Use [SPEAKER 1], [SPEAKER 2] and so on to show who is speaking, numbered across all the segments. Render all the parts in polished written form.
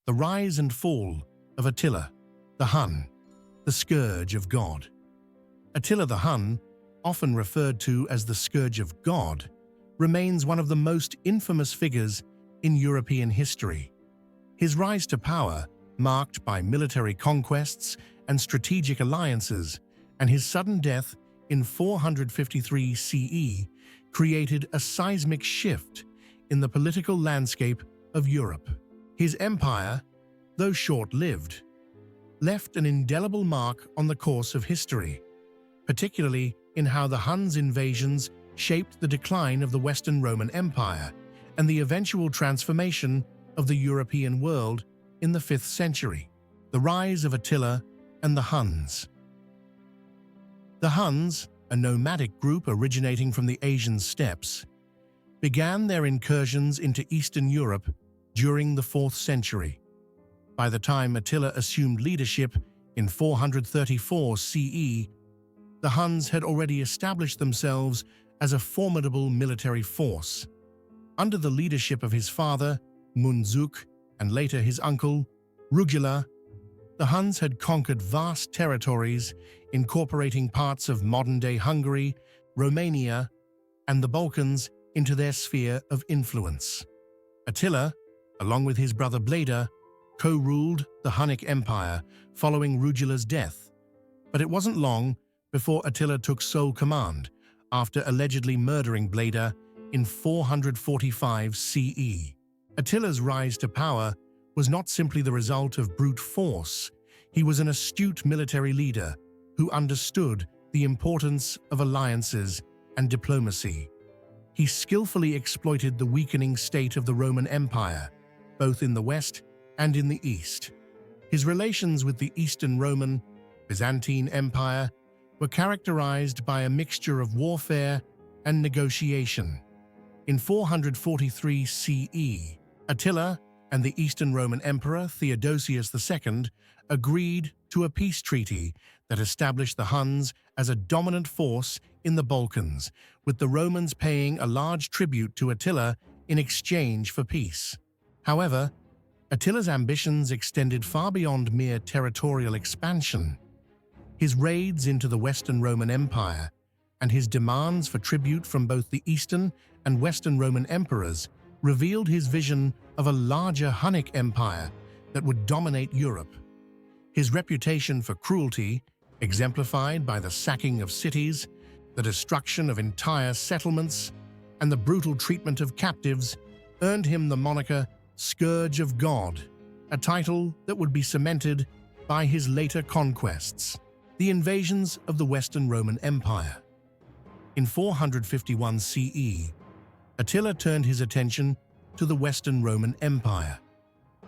[SPEAKER 1] The rise and fall of Attila the Hun, the Scourge of God. Attila the Hun, often referred to as the Scourge of God, remains one of the most infamous figures in European history. His rise to power, marked by military conquests and strategic alliances, and his sudden death in 453 CE, created a seismic shift in the political landscape of Europe. His empire, though short-lived, left an indelible mark on the course of history, particularly in how the Huns' invasions shaped the decline of the Western Roman Empire and the eventual transformation of the European world in the 5th century. The rise of Attila and the Huns. The Huns, a nomadic group originating from the Asian steppes, began their incursions into Eastern Europe during the 4th century. By the time Attila assumed leadership in 434 CE, the Huns had already established themselves as a formidable military force. Under the leadership of his father, Mundzuk, and later his uncle, Rugila, the Huns had conquered vast territories, incorporating parts of modern-day Hungary, Romania, and the Balkans into their sphere of influence. Attila, along with his brother Bleda, co-ruled the Hunnic Empire following Rugila's death, but it wasn't long before Attila took sole command after allegedly murdering Bleda in 445 CE. Attila's rise to power was not simply the result of brute force. He was an astute military leader who understood the importance of alliances and diplomacy. He skillfully exploited the weakening state of the Roman Empire, both in the West and in the East. His relations with the Eastern Roman, Byzantine Empire were characterized by a mixture of warfare and negotiation. In 443 CE, Attila and the Eastern Roman Emperor Theodosius II agreed to a peace treaty that established the Huns as a dominant force in the Balkans, with the Romans paying a large tribute to Attila in exchange for peace. However, Attila's ambitions extended far beyond mere territorial expansion. His raids into the Western Roman Empire and his demands for tribute from both the Eastern and Western Roman emperors revealed his vision of a larger Hunnic Empire that would dominate Europe. His reputation for cruelty, exemplified by the sacking of cities, the destruction of entire settlements, and the brutal treatment of captives, earned him the moniker Scourge of God, a title that would be cemented by his later conquests. The invasions of the Western Roman Empire. In 451 CE, Attila turned his attention to the Western Roman Empire.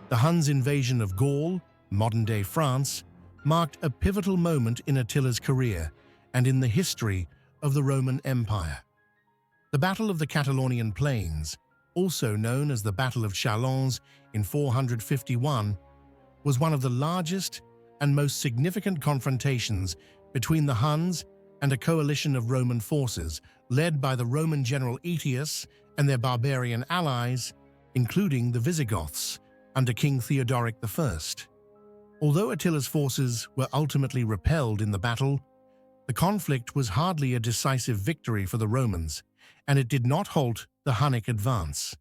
[SPEAKER 1] The Huns' invasion of Gaul, modern-day France, marked a pivotal moment in Attila's career and in the history of the Roman Empire. The Battle of the Catalaunian Plains, also known as the Battle of Chalons in 451, was one of the largest and most significant confrontations between the Huns and a coalition of Roman forces led by the Roman general Aetius and their barbarian allies, including the Visigoths, under King Theodoric I. Although Attila's forces were ultimately repelled in the battle, the conflict was hardly a decisive victory for the Romans, and it did not halt the Hunnic advance.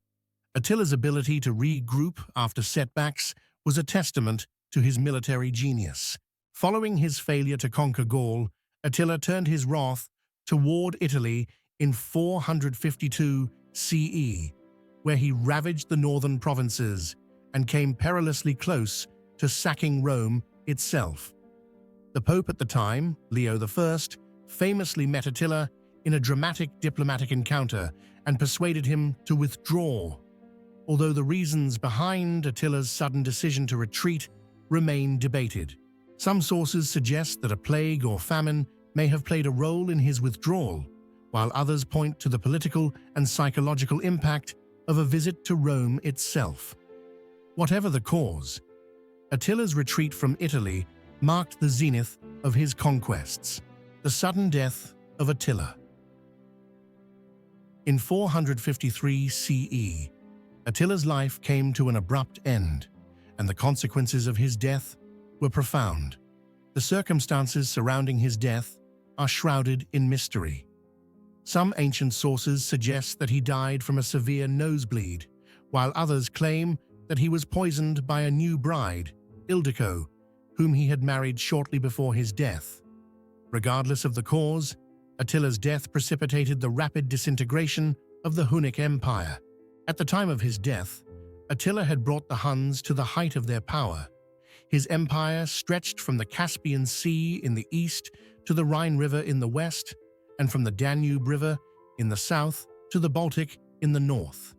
[SPEAKER 1] Attila's ability to regroup after setbacks was a testament to his military genius. Following his failure to conquer Gaul, Attila turned his wrath toward Italy in 452 CE, where he ravaged the northern provinces and came perilously close to sacking Rome itself. The Pope at the time, Leo I, famously met Attila in a dramatic diplomatic encounter and persuaded him to withdraw. Although the reasons behind Attila's sudden decision to retreat remain debated. Some sources suggest that a plague or famine may have played a role in his withdrawal, while others point to the political and psychological impact of a visit to Rome itself. Whatever the cause, Attila's retreat from Italy marked the zenith of his conquests. The sudden death of Attila. In 453 CE, Attila's life came to an abrupt end, and the consequences of his death were profound. The circumstances surrounding his death are shrouded in mystery. Some ancient sources suggest that he died from a severe nosebleed, while others claim that he was poisoned by a new bride, Ildiko, whom he had married shortly before his death. Regardless of the cause, Attila's death precipitated the rapid disintegration of the Hunnic Empire. At the time of his death, Attila had brought the Huns to the height of their power. His empire stretched from the Caspian Sea in the east to the Rhine River in the west, and from the Danube River in the south to the Baltic in the north.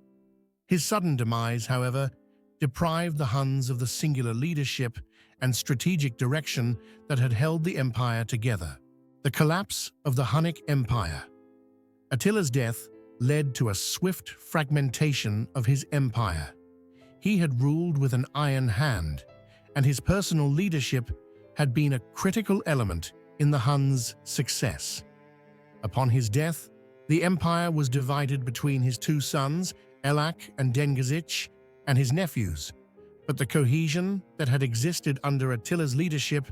[SPEAKER 1] His sudden demise, however, deprived the Huns of the singular leadership and strategic direction that had held the empire together. The collapse of the Hunnic Empire. Attila's death led to a swift fragmentation of his empire. He had ruled with an iron hand, and his personal leadership had been a critical element in the Huns' success. Upon his death, the empire was divided between his two sons, Elak and Dengizich, and his nephews, but the cohesion that had existed under Attila's leadership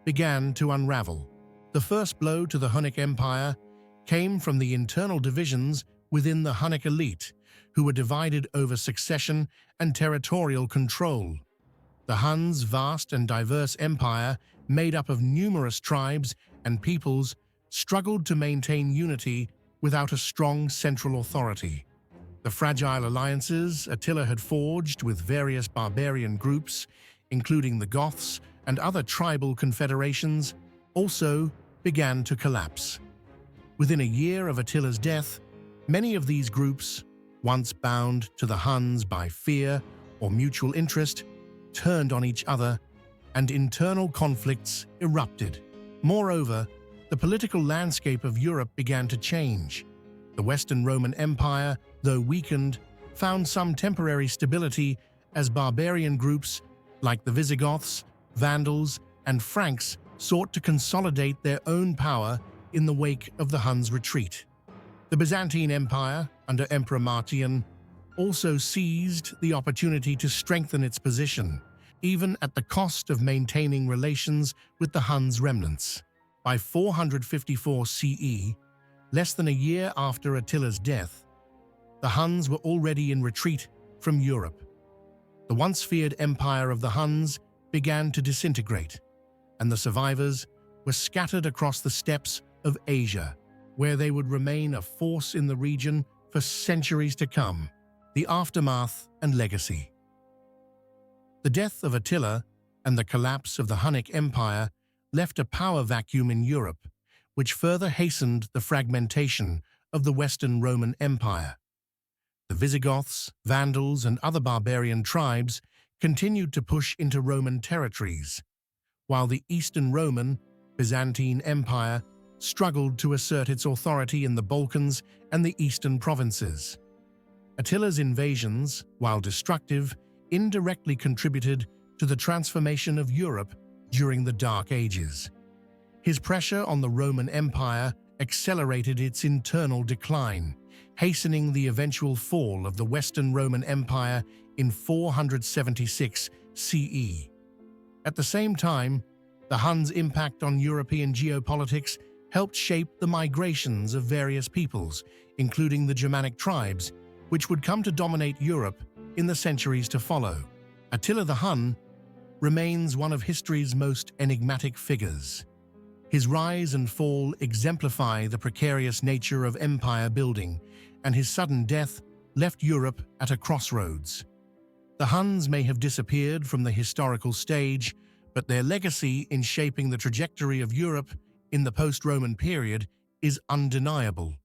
[SPEAKER 1] began to unravel. The first blow to the Hunnic Empire came from the internal divisions within the Hunnic elite, who were divided over succession and territorial control. The Huns' vast and diverse empire, made up of numerous tribes and peoples, struggled to maintain unity without a strong central authority. The fragile alliances Attila had forged with various barbarian groups, including the Goths and other tribal confederations, also began to collapse. Within a year of Attila's death, many of these groups, once bound to the Huns by fear or mutual interest, turned on each other, and internal conflicts erupted. Moreover, the political landscape of Europe began to change. The Western Roman Empire, though weakened, found some temporary stability as barbarian groups like the Visigoths, Vandals, and Franks sought to consolidate their own power in the wake of the Huns' retreat. The Byzantine Empire, under Emperor Marcian, also seized the opportunity to strengthen its position, even at the cost of maintaining relations with the Huns' remnants. By 454 CE, less than a year after Attila's death, the Huns were already in retreat from Europe. The once feared empire of the Huns began to disintegrate, and the survivors were scattered across the steppes of Asia, where they would remain a force in the region for centuries to come. The aftermath and legacy. The death of Attila and the collapse of the Hunnic Empire left a power vacuum in Europe, which further hastened the fragmentation of the Western Roman Empire. The Visigoths, Vandals, and other barbarian tribes continued to push into Roman territories, while the Eastern Roman, Byzantine Empire struggled to assert its authority in the Balkans and the eastern provinces. Attila's invasions, while destructive, indirectly contributed to the transformation of Europe during the Dark Ages. His pressure on the Roman Empire accelerated its internal decline, hastening the eventual fall of the Western Roman Empire in 476 CE. At the same time, the Huns' impact on European geopolitics helped shape the migrations of various peoples, including the Germanic tribes, which would come to dominate Europe in the centuries to follow. Attila the Hun remains one of history's most enigmatic figures. His rise and fall exemplify the precarious nature of empire building, and his sudden death left Europe at a crossroads. The Huns may have disappeared from the historical stage, but their legacy in shaping the trajectory of Europe in the post-Roman period is undeniable.